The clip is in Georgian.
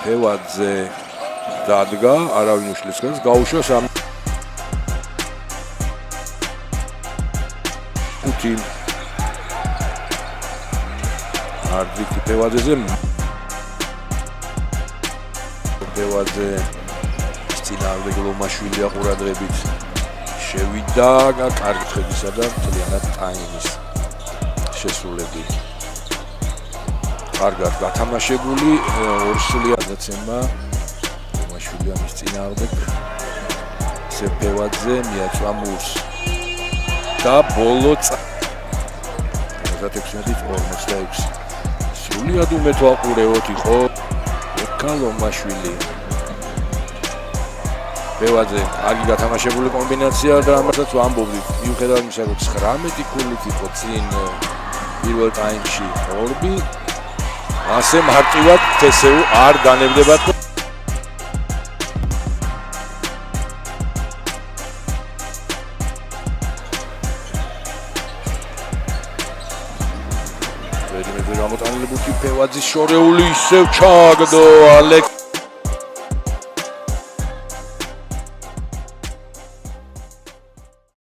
ფევაძე დადგა, არავინ უშლის ხელს, გაუშვა სამი. პუტინ არდიკი ფევაძეზე ფევაძე წინააღმდეგ ლომაშვილია ყურადღებით შევიდა კარგი ხედისა და მთლიანად ტაიმის შესრულები კარგად გათამაშებული ორსულიადაცემა ლომაშვილი ამის წინააღმდეგ ფევაძე მიაწვა მურს და ბოლო 16-46 სრულიად უმეთვალყურეოდ იყო ლომაშვილი ფევაძე კარგი გათამაშებული კომბინაცია და ამასაც ვამბობდით მიუხედავად იმისა რომ 19 ქულით იყო წინ პირველ ტაიმში ორბი ასე მარტივად თესეუ არ განებდებათ გამოტანილი ბუთი ფევაძის შორეული ისევ ჩააგდო ალექ